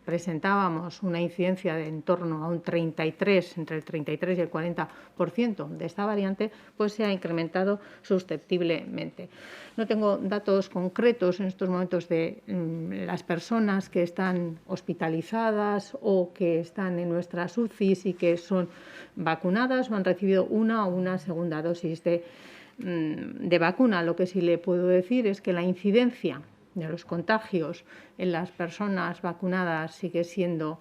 presentábamos una incidencia de en torno a un 33, entre el 33 y el 40% de esta variante, pues se ha incrementado susceptiblemente. No tengo datos concretos en estos momentos de las personas que están hospitalizadas o que están en nuestras UCIs y que son vacunadas o han recibido una o una segunda dosis de vacuna. Lo que sí le puedo decir es que la incidencia de los contagios en las personas vacunadas sigue siendo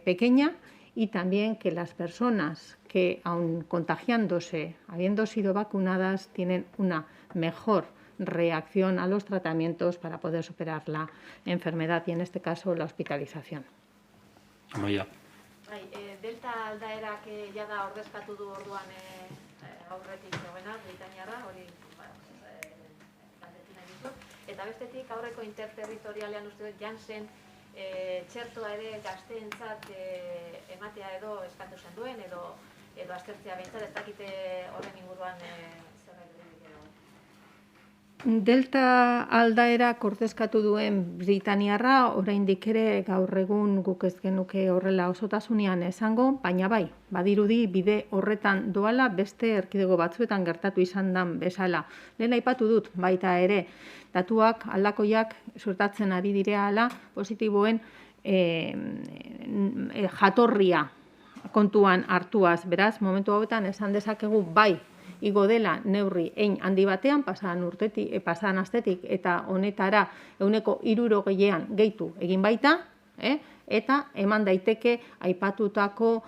pequeña y también que las personas que, aun contagiándose, habiendo sido vacunadas, tienen una mejor reacción a los tratamientos para poder superar la enfermedad y, en este caso, la hospitalización. Amaia. Delta aldaerak jada ordezkatu du orduan aurretik zegoena, Britaniarra, hori galdetu nahi dizut. Eta bestetik aurreko interterritorialean uste dut Janssen txertoa ere gazteentzat ematea edo eskatu zen duen, edo aztertzea behintzat, ez dakite horren inguruan zerbait edo. Delta aldaerak ordezkatu duen Britaniarra, oraindik ere gaur egun guk ez genuke horrela osotasunean esango, baina bai, badirudi bide horretan doala beste erkidego batzuetan gertatu izan dan bezala. Lehen aipatu dut baita ere, datuak aldakoiak suertatzen ari direala positiboen jatorria kontuan hartuaz. Beraz, momentu hauetan esan dezakegu bai, igo dela neurri hein handi batean, pasadan astetik eta honetara 60%an gehitu egin baita, eta eman daiteke aipatutako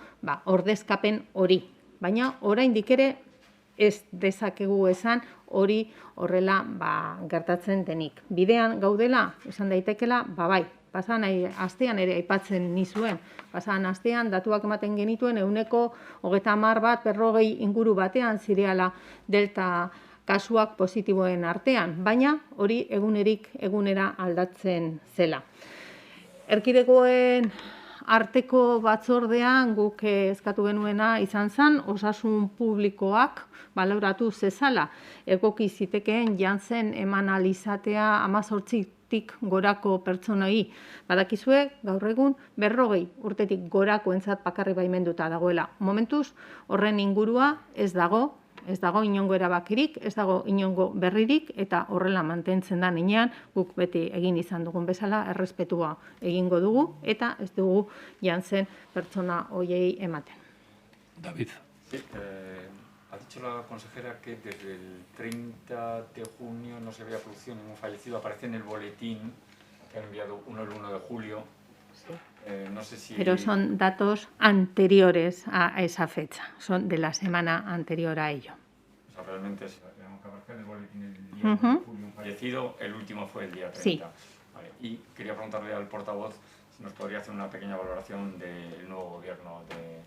ordezkapen hori. Baina oraindik ere ez dezakegu esan hori horrela gertatzen denik. Bidean gaudela, esan daitekela, bai. Pasadan astean ere aipatzen nizuen. Pasadan astean datuak ematen genituen 30% inguru batean zireala delta kasuak positiboen artean, baina hori egunerik egunera aldatzen zela. Erkidegoen arteko batzordean guk eskatu genuena izan zen, osasun publikoak baloratu zezala egoki zitekeen jantzen eman alizatea 18tik gorako pertsonei. Badakizue, gaur egun 40 urtetik gorakoentzat bakarrik baimenduta dagoela. Momentuz, horren ingurua ez dago inongo erabakirik, ez dago inongo berririk, eta horrela mantentzen da nenean, guk beti egin izan dugun bezala, errespetua egingo dugu, eta ez dugu jantzen pertsona hoiei ematen. David. Sí, ha dicho la consejera que desde el 30 de junio no se había producido ningún fallecido. Aparece en el boletín que han enviado uno el 1 de julio. Sí. No sé si... Pero son datos anteriores a esa fecha, son de la semana anterior a ello. O sea, realmente aunque aparece en el boletín el día 1 de julio un fallecido, el último fue el día 30. Sí. Vale. Y quería preguntarle al portavoz si nos podría hacer una pequeña valoración del nuevo gobierno de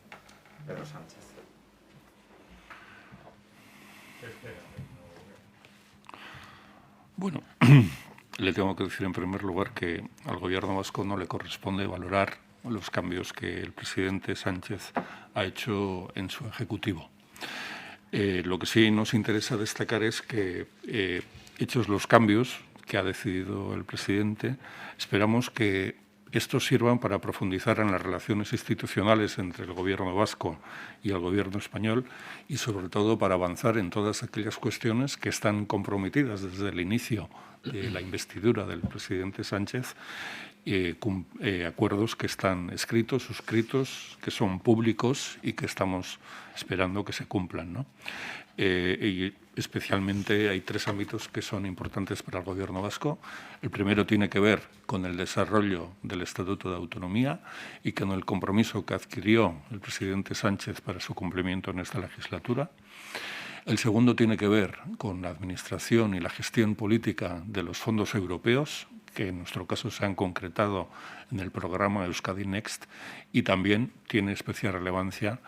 Pedro Sánchez. Bueno, le tengo que decir en primer lugar que al Gobierno vasco no le corresponde valorar los cambios que el presidente Sánchez ha hecho en su Ejecutivo. Lo que sí nos interesa destacar es que, hechos los cambios que ha decidido el presidente, esperamos que estos sirvan para profundizar en las relaciones institucionales entre el Gobierno vasco y el Gobierno español y, sobre todo, para avanzar en todas aquellas cuestiones que están comprometidas desde el inicio de la investidura del presidente Sánchez, acuerdos que están escritos, suscritos, que son públicos y que estamos esperando que se cumplan, ¿no? Y especialmente hay 3 ámbitos que son importantes para el Gobierno vasco. El primero tiene que ver con el desarrollo del Estatuto de Autonomía y con el compromiso que adquirió el presidente Sánchez para su cumplimiento en esta legislatura. El segundo tiene que ver con la administración y la gestión política de los fondos europeos, que en nuestro caso se han concretado en el programa Euskadi Next, y también tiene especial relevancia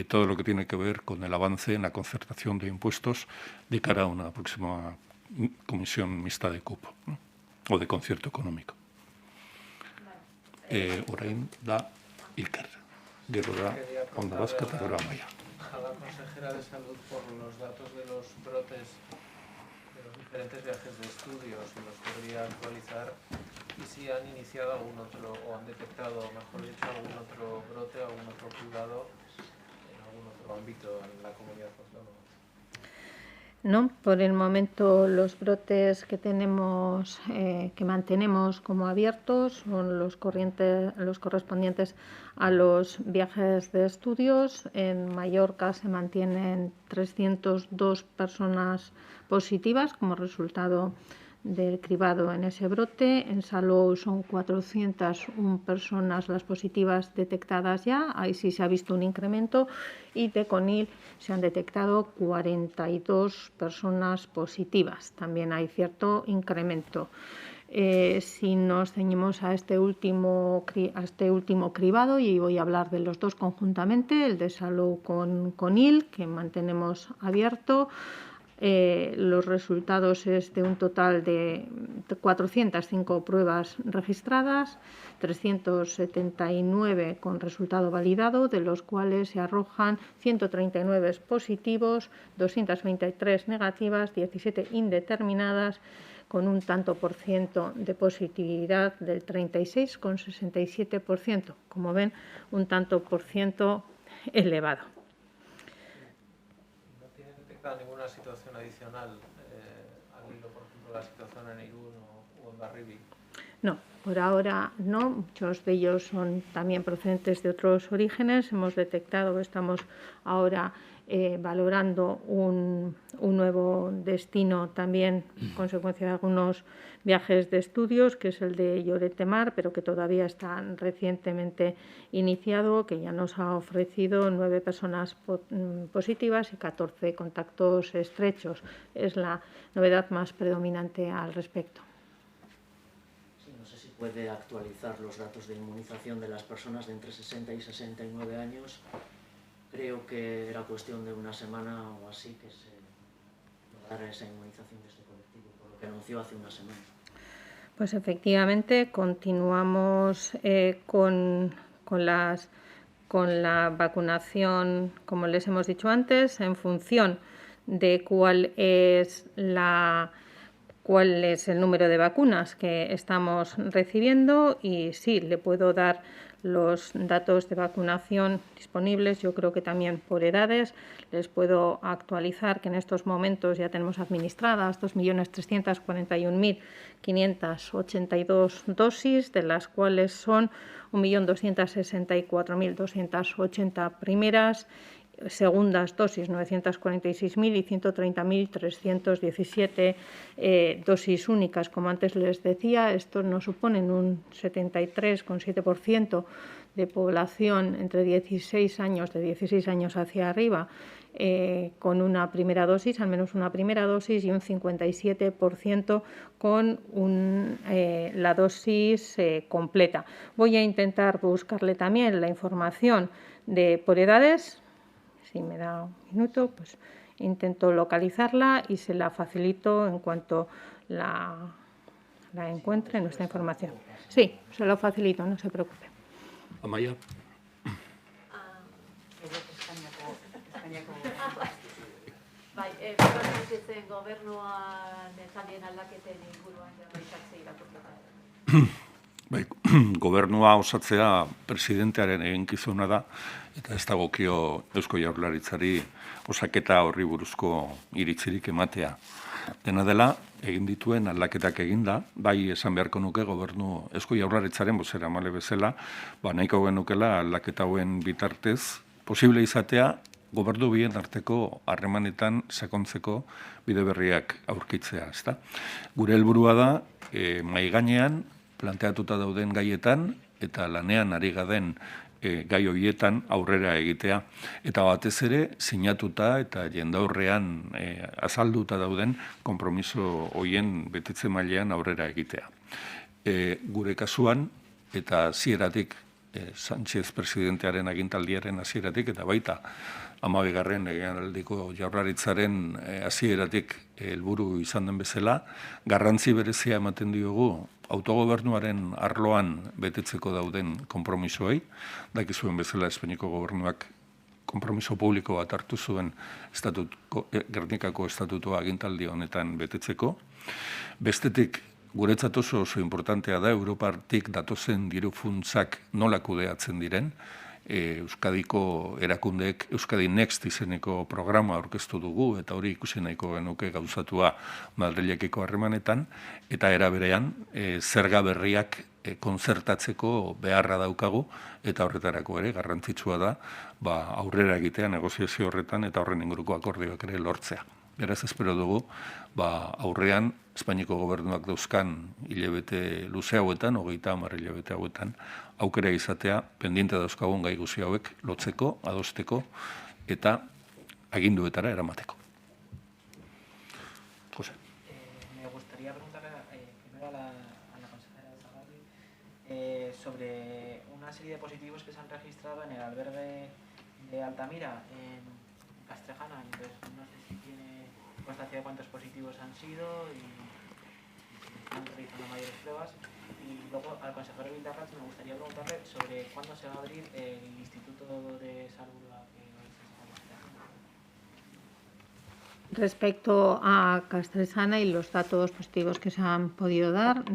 todo lo que tiene que ver con el avance en la concertación de impuestos de cara a una próxima comisión mixta de cupo, ¿no? O de concierto económico. Orain da Iker, gero da Onda Vasca eta gero Amaia. A la consejera de Salud por los datos de los brotes de los diferentes viajes de estudios, si los podría actualizar, y si han iniciado algún otro, o han detectado, mejor dicho, algún otro brote, algún otro cuidado en algún otro ámbito en la comunidad autónoma. No, por el momento los brotes que tenemos, que mantenemos como abiertos, son los correspondientes a los viajes de estudios. En Mallorca se mantienen 302 personas positivas como resultado del cribado en ese brote. En Salou son 401 personas las positivas detectadas ya, ahí sí se ha visto un incremento, y de Conil se han detectado 42 personas positivas, también hay cierto incremento. Si nos ceñimos a este último cribado, y voy a hablar de los dos conjuntamente, el de Salou con Conil, que mantenemos abierto, los resultados es de un total de 405 pruebas registradas, 379 con resultado validado, de los cuales se arrojan 139 positivos, 223 negativas, 17 indeterminadas, con un tanto por ciento de positividad del 36,67%. Como ven, un tanto por ciento elevado. ¿Ninguna situación adicional al hilo, por ejemplo, la situación en Irún o en Barribi? No, por ahora no. Muchos de ellos son también procedentes de otros orígenes. Hemos detectado, estamos ahora valorando un nuevo destino también, consecuencia de algunos viajes de estudios, que es el de Lloret de Mar, pero que todavía está recientemente iniciado, que ya nos ha ofrecido 9 personas positivas y 14 contactos estrechos. Es la novedad más predominante al respecto. Sí, no sé si puede actualizar los datos de inmunización de las personas de entre 60 y 69 años. Creo que era cuestión de una semana o así que se lograra esa inmunización de este colectivo, por lo que anunció hace una semana. Pues efectivamente continuamos con con la vacunación, como les hemos dicho antes, en función de cuál es el número de vacunas que estamos recibiendo, y sí, le puedo dar los datos de vacunación disponibles, yo creo que también por edades. Les puedo actualizar que en estos momentos ya tenemos administradas 2.341.582 dosis, de las cuales son 1.264.280 primeras, segundas dosis 946.000 y 130.317 dosis únicas. Como antes les decía, esto nos suponen un 73,7% de población entre 16 años, de 16 años hacia arriba, con una primera dosis, al menos una primera dosis, y un 57% con la dosis completa. Voy a intentar buscarle también la información por edades. Si me da un minuto, pues intento localizarla y se la facilito en cuanto la encuentre en nuestra información. Sí, se lo facilito, no se preocupe. Amaia. Bai, bukatzen gobernuan esalien aldaketen inguruan jarraitzea irakurtzea. Bai, gobernua osatzea presidentearen eginkizuna da, eta ez dagokio Eusko Jaurlaritzari osaketa horri buruzko iritzirik ematea. Dena dela, egin dituen aldaketak eginda, bai esan beharko nuke gobernu Eusko Jaurlaritzaren bozeramale bezala, nahiko genukela aldaketa hauen bitartez, posible izatea gobernu bien arteko harremanetan sakontzeko bide berriak aurkitzea, ezta? Gure helburua da, mahai gainean planteatuta dauden gaietan eta lanean ari gaden gai horietan aurrera egitea, eta batez ere sinatuta eta jendaurrean azalduta dauden konpromiso horien betetze mailean aurrera egitea. Gure kasuan, eta hasieratik Sánchez presidentearen agintaldiaren hasieratik, eta baita 12. legealdirako Jaurlaritzaren hasieratik helburu izan den bezala, garrantzi berezia ematen diogu autogobernuaren arloan betetzeko dauden konpromisoei. Dakizuen bezala Espainiako gobernuak konpromiso publiko bat hartu zuen Gernikako estatutua agintaldi honetan betetzeko. Bestetik, guretzat oso importantea da Europartik datozen diru funtsak nola kudeatzen diren. Euskadiko erakundeek Euskadi Next izeneko programa aurkeztu dugu, eta hori ikusi nahiko genuke gauzatua Madrilekiko harremanetan, eta era berean zerga berriak konzertatzeko beharra daukagu, eta horretarako ere garrantzitsua da aurrera egitea negoziazio horretan eta horren inguruko akordioak ere lortzea. Beraz, espero dugu, aurrean Espainiako gobernuak dauzkan hilabete luze hauetan, 30 hilabete hauetan, aukera izatea, pendiente dauzkagun gai guzti hauek lotzeko, adosteko eta aginduetara eramateko. José. Me gustaría preguntarle primero a la consejera Sagardui sobre una serie de positivos que se han registrado en el albergue de Altamira, en Castrejana. Entonces, no sé si tiene constancia de cuántos positivos han sido y si están realizando mayores pruebas. Y luego al consejero Bildarratz me gustaría preguntarle sobre cuándo se va a abrir el Instituto de Salud que hoy se está visitando. Respecto a Castresana y los datos positivos que se han podido dar,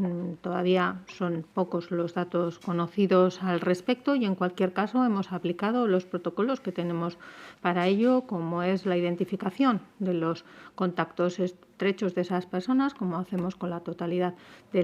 todavía son pocos los datos conocidos al respecto, y en cualquier caso hemos aplicado los protocolos que tenemos para ello, como es la identificación de los contactos estrechos de esas personas, como hacemos con la totalidad de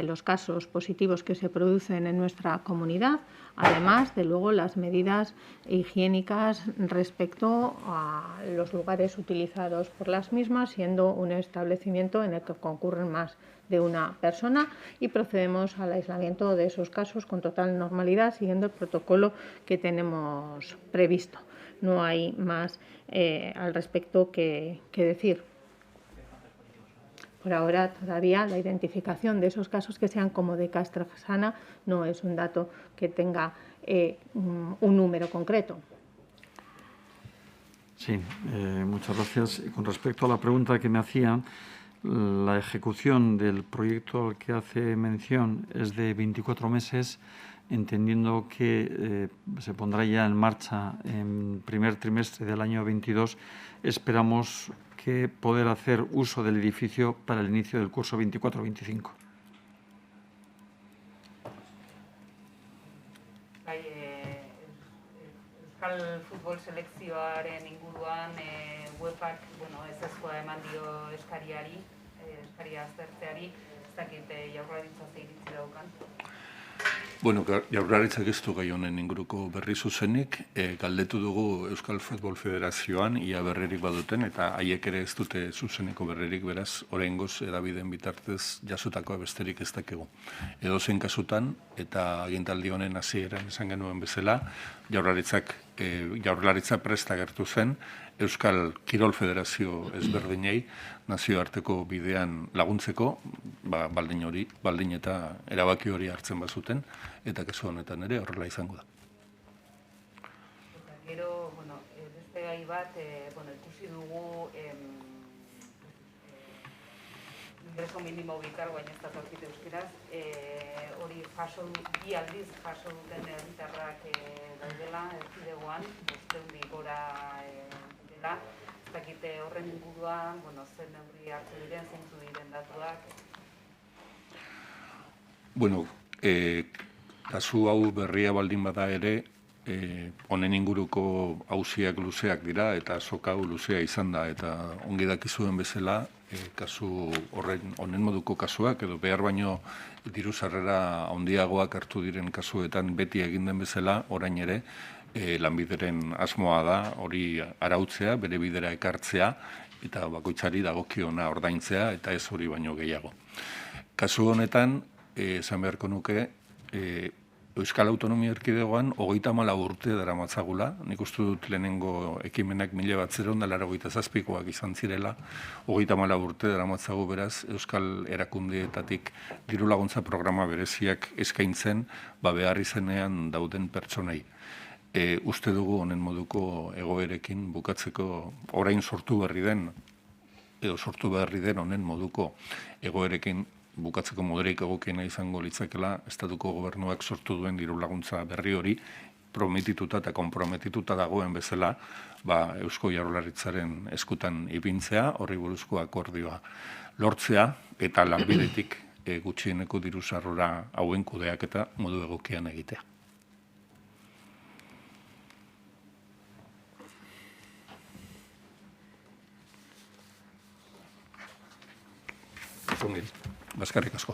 los casos positivos que se producen en nuestra comunidad, además de luego las medidas higiénicas respecto a los lugares utilizados por las mismas, siendo un establecimiento en el que concurren más de una persona, y procedemos al aislamiento de esos casos con total normalidad, siguiendo el protocolo que tenemos previsto. No hay más al respecto que decir. Por ahora, todavía la identificación de esos casos que sean como de Castresana no es un dato que tenga un número concreto. Sí, muchas gracias. Con respecto a la pregunta que me hacía, la ejecución del proyecto al que hace mención es de 24 meses entendiendo que se pondrá ya en marcha en primer trimestre del año 22, esperamos que poder hacer uso del edificio para el inicio del curso 24-25. Euskal futbol selekzioaren inguruan webak ezezkoa eman dio eskaria aztertzeari, ez dakit Jaurlaritza ze iritzi daukan. Jaurlaritzak ez du gai honen inguruko berri zuzenik, galdetu dugu Euskal Futbol Federazioan ia berririk baduten, eta haiek ere ez dute zuzeneko berririk, beraz, oraingoz edabideen bitartez jasotako besterik ez dakigu. Edozein kasutan, eta agintaldi honen hasieran esan genuen bezala, Jaurlaritza prest agertu zen Euskal Kirol Federazio ezberdinei nazioarteko bidean laguntzeko, baldin eta erabaki hori hartzen bazuten, eta kasu honetan ere horrela izango da. Gero, beste gai bat, ikusi dugu ingreso minimo vital, baina ez datorkit euskeraz, hori bi aldiz jaso duten herritarrak daudela erkidegoan, 500 gora dela, ez dakite horren inguruan, zen neurri hartu diren, zeintzu diren datuak. Kasu hau berria baldin bada ere, honen inguruko auziak luzeak dira eta soka hau luzea izan da, eta ongi dakizuen bezala, kasu honen moduko kasuak edo behar baino diru sarrera handiagoak hartu diren kasuetan beti egin den bezala, orain ere Lanbideren asmoa da hori arautzea, bere bidera ekartzea eta bakoitzari dagokiona ordaintzea eta ez hori baino gehiago. Kasu honetan, esan beharko nuke, Euskal Autonomia Erkidegoan 34 urte daramatzagula, nik uste dut lehenengo ekimenak 1987koak izan zirela, 34 urte daramatzagu beraz Euskal Erakundeetatik diru laguntza programa bereziak eskaintzen behar izenean dauden pertsonei. Uste dugu honen moduko egoerekin bukatzeko orain sortu berri den honen moduko egoerekin bukatzeko moderik egokiena izango litzakela, estatuko gobernuak sortu duen diru laguntza berri hori prometituta eta konprometituta dagoen bezala, Eusko Jaurlaritzaren eskutan ipintzea, horri buruzko akordioa lortzea eta Lanbidetik gutxieneko diru sarrera hauen kudeaketa modu egokian egitea. Baskarrik asko.